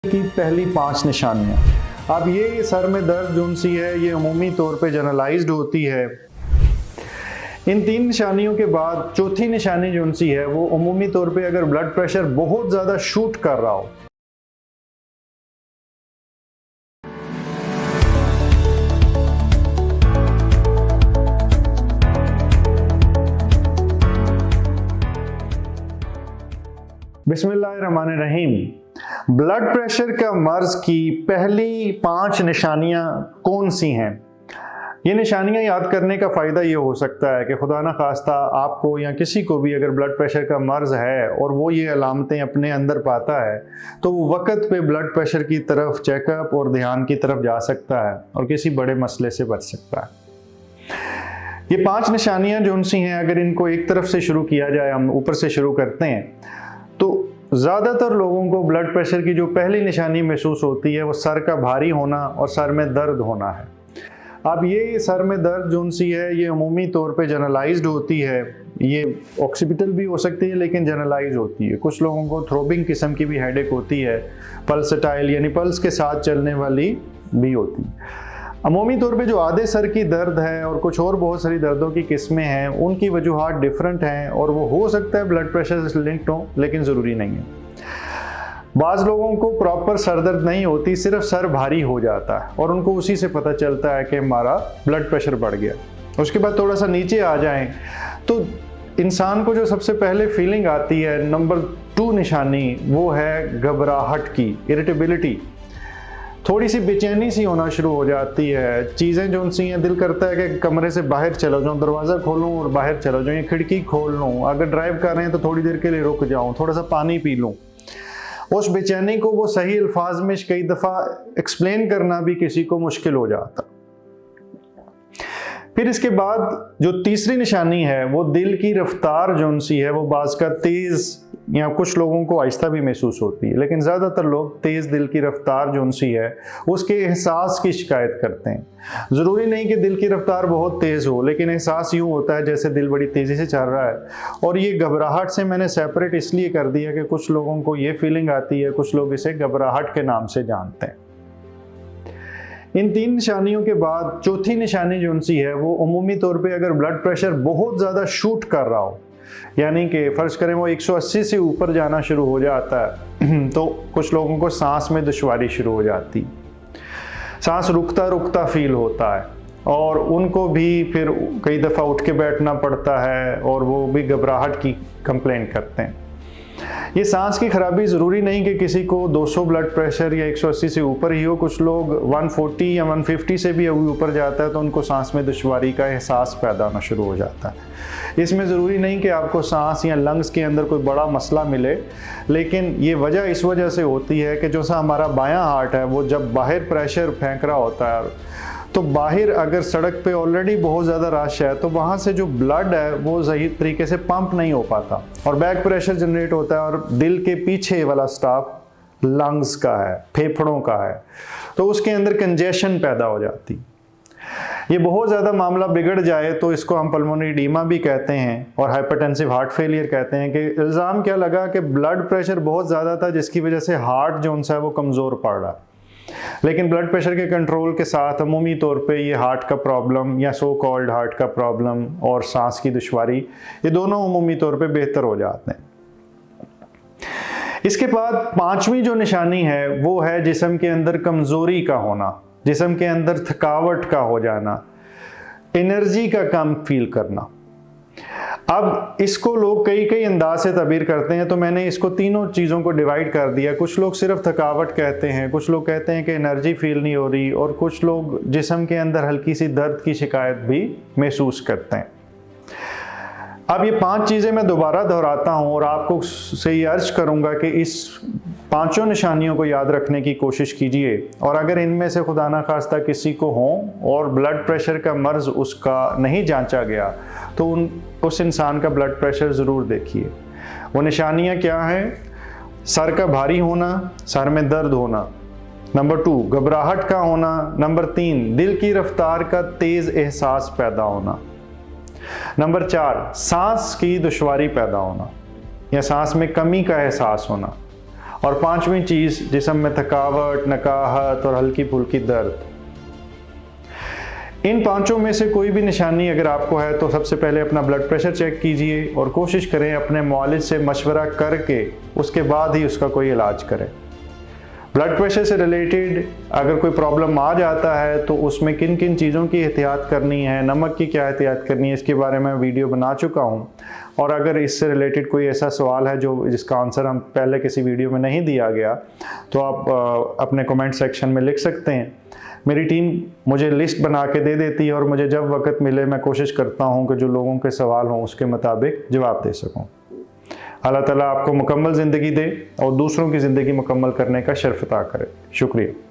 की पहली 5 निशानियां। अब ये सर में दर्द जोन सी है ये अमूमी तौर पे जनरलाइज्ड होती है। इन 3 निशानियों के बाद चौथी निशानी जोन सी है वो अमूमी तौर पे अगर ब्लड प्रेशर बहुत ज़्यादा शूट कर रहा हो। बिस्मिल्लाहिर्रहमानिर्रहीम। ब्लड प्रेशर का मर्ज की पहली 5 निशानियां कौन सी हैं? ये निशानियां याद करने का फ़ायदा ये हो सकता है कि खुदा न खास्ता आपको या किसी को भी अगर ब्लड प्रेशर का मर्ज है और वो ये अलामतें अपने अंदर पाता है तो वो वक़्त पे ब्लड प्रेशर की तरफ चेकअप और ध्यान की तरफ जा सकता है और किसी बड़े मसले से बच सकता है। ये 5 निशानियां जो उनसी हैं, अगर इनको एक तरफ से शुरू किया जाए, हम ऊपर से शुरू करते हैं, तो ज़्यादातर लोगों को ब्लड प्रेशर की जो पहली निशानी महसूस होती है वो सर का भारी होना और सर में दर्द होना है। अब ये सर में दर्द जोन सी है ये अमूमी तौर पे जनरलाइज्ड होती है। ये ऑक्सीपिटल भी हो सकती है लेकिन जनरलाइज होती है। कुछ लोगों को थ्रोबिंग किस्म की भी हेडेक होती है, पल्सेटाइल यानी पल्स के साथ चलने वाली भी होती है। अमूमी तौर पे जो आधे सर की दर्द है और कुछ और बहुत सारी दर्दों की किस्में हैं उनकी वजूहात डिफरेंट हैं और वो हो सकता है ब्लड प्रेशर से लिंक्ड हो लेकिन ज़रूरी नहीं है। बाज़ लोगों को प्रॉपर सर दर्द नहीं होती, सिर्फ सर भारी हो जाता है और उनको उसी से पता चलता है कि हमारा ब्लड प्रेशर बढ़ गया। उसके बाद थोड़ा सा नीचे आ जाएं तो इंसान को जो सबसे पहले फीलिंग आती है, नंबर 2 निशानी, वो है घबराहट की, इरिटेबिलिटी। थोड़ी सी बेचैनी सी होना शुरू हो जाती है। चीज़ें जो सी हैं, दिल करता है कि कमरे से बाहर चला जाऊँ, दरवाज़ा खोलूँ और बाहर चला जाऊँ या खिड़की खोल लूँ। अगर ड्राइव कर रहे हैं तो थोड़ी देर के लिए रुक जाऊँ, थोड़ा सा पानी पी लूँ। उस बेचैनी को वो सही अल्फाज में कई दफ़ा एक्सप्लेन करना भी किसी को मुश्किल हो जाता। फिर इसके बाद जो तीसरी निशानी है वो दिल की रफ्तार जोन सी है वो बाज़ का तेज़ या कुछ लोगों को आहिस्ता भी महसूस होती है, लेकिन ज़्यादातर लोग तेज़ दिल की रफ्तार जोन सी है उसके एहसास की शिकायत करते हैं। ज़रूरी नहीं कि दिल की रफ्तार बहुत तेज़ हो, लेकिन एहसास यूँ होता है जैसे दिल बड़ी तेज़ी से चल रहा है। और ये घबराहट से मैंने सेपरेट इसलिए कर दिया कि कुछ लोगों को ये फीलिंग आती है, कुछ लोग इसे घबराहट के नाम से जानते हैं। इन 3 निशानियों के बाद चौथी निशानी जो सी है वो अमूमी तौर पे अगर ब्लड प्रेशर बहुत ज़्यादा शूट कर रहा हो, यानी कि फ़र्ज़ करें वो 180 से ऊपर जाना शुरू हो जाता है तो कुछ लोगों को सांस में दुश्वारी शुरू हो जाती, सांस रुकता रुकता फील होता है और उनको भी फिर कई दफ़ा उठ के बैठना पड़ता है और वो भी घबराहट की कंप्लेंट करते हैं। ये सांस की खराबी ज़रूरी नहीं कि किसी को 200 ब्लड प्रेशर या 180 से ऊपर ही हो। कुछ लोग 140 या 150 से भी ऊपर जाता है तो उनको सांस में दुश्वारी का एहसास पैदा होना शुरू हो जाता है। इसमें ज़रूरी नहीं कि आपको सांस या लंग्स के अंदर कोई बड़ा मसला मिले, लेकिन ये वजह इस वजह से होती है कि जो सा हमारा बायां हार्ट है वो जब बाहर प्रेशर फेंक रहा होता है तो बाहर अगर सड़क पे ऑलरेडी बहुत ज़्यादा रश है तो वहाँ से जो ब्लड है वो सही तरीके से पंप नहीं हो पाता और बैक प्रेशर जनरेट होता है और दिल के पीछे वाला स्टाफ लंग्स का है, फेफड़ों का है, तो उसके अंदर कंजेशन पैदा हो जाती। ये बहुत ज़्यादा मामला बिगड़ जाए तो इसको हम पल्मोनरी एडीमा भी कहते हैं और हाइपरटेंसिव हार्ट फेलियर कहते हैं। कि इल्ज़ाम क्या लगा कि ब्लड प्रेशर बहुत ज़्यादा था जिसकी वजह से हार्ट जो है वो कमज़ोर पड़ रहा है, लेकिन ब्लड प्रेशर के कंट्रोल के साथ अमूमी तौर पे ये हार्ट का प्रॉब्लम या सो कॉल्ड हार्ट का प्रॉब्लम और सांस की दुश्वारी ये दोनों अमूमी तौर पे बेहतर हो जाते हैं। इसके बाद 5वीं जो निशानी है वो है जिस्म के अंदर कमज़ोरी का होना, जिस्म के अंदर थकावट का हो जाना, एनर्जी का कम फील करना। अब इसको लोग कई अंदाज से तबीर करते हैं तो मैंने इसको तीनों चीज़ों को डिवाइड कर दिया। कुछ लोग सिर्फ थकावट कहते हैं, कुछ लोग कहते हैं कि एनर्जी फील नहीं हो रही और कुछ लोग जिस्म के अंदर हल्की सी दर्द की शिकायत भी महसूस करते हैं। अब ये 5 चीज़ें मैं दोबारा दोहराता हूँ और आपको से ये अर्ज करूँगा कि इस 5 निशानियों को याद रखने की कोशिश कीजिए और अगर इनमें से खुदा ना खास्ता किसी को हो और ब्लड प्रेशर का मर्ज उसका नहीं जांचा गया तो उस इंसान का ब्लड प्रेशर ज़रूर देखिए। वो निशानियाँ क्या हैं? सर का भारी होना, सर में दर्द होना, नंबर 2 घबराहट का होना, नंबर 3 दिल की रफ्तार का तेज़ एहसास पैदा होना, नंबर 4 सांस की दुश्वारी पैदा होना या सांस में कमी का एहसास होना, और पांचवी चीज़, जिस्म में थकावट, नकाहत और हल्की फुल्की दर्द। इन पांचों में से कोई भी निशानी अगर आपको है तो सबसे पहले अपना ब्लड प्रेशर चेक कीजिए और कोशिश करें अपने मुआलिज से मशवरा करके उसके बाद ही उसका कोई इलाज करें। ब्लड प्रेशर से रिलेटेड अगर कोई प्रॉब्लम आ जाता है तो उसमें किन किन चीज़ों की एहतियात करनी है, नमक की क्या एहतियात करनी है, इसके बारे में वीडियो बना चुका हूँ। और अगर इससे रिलेटेड कोई ऐसा सवाल है जिसका आंसर हम पहले किसी वीडियो में नहीं दिया गया तो आप अपने कमेंट सेक्शन में लिख सकते हैं। मेरी टीम मुझे लिस्ट बना के दे देती है और मुझे जब वक्त मिले मैं कोशिश करता हूँ कि जो लोगों के सवाल हों उसके मुताबिक जवाब दे सकूँ। अल्लाह ताला आपको मुकम्मल ज़िंदगी दे और दूसरों की ज़िंदगी मुकम्मल करने का शर्फ अता करे। शुक्रिया।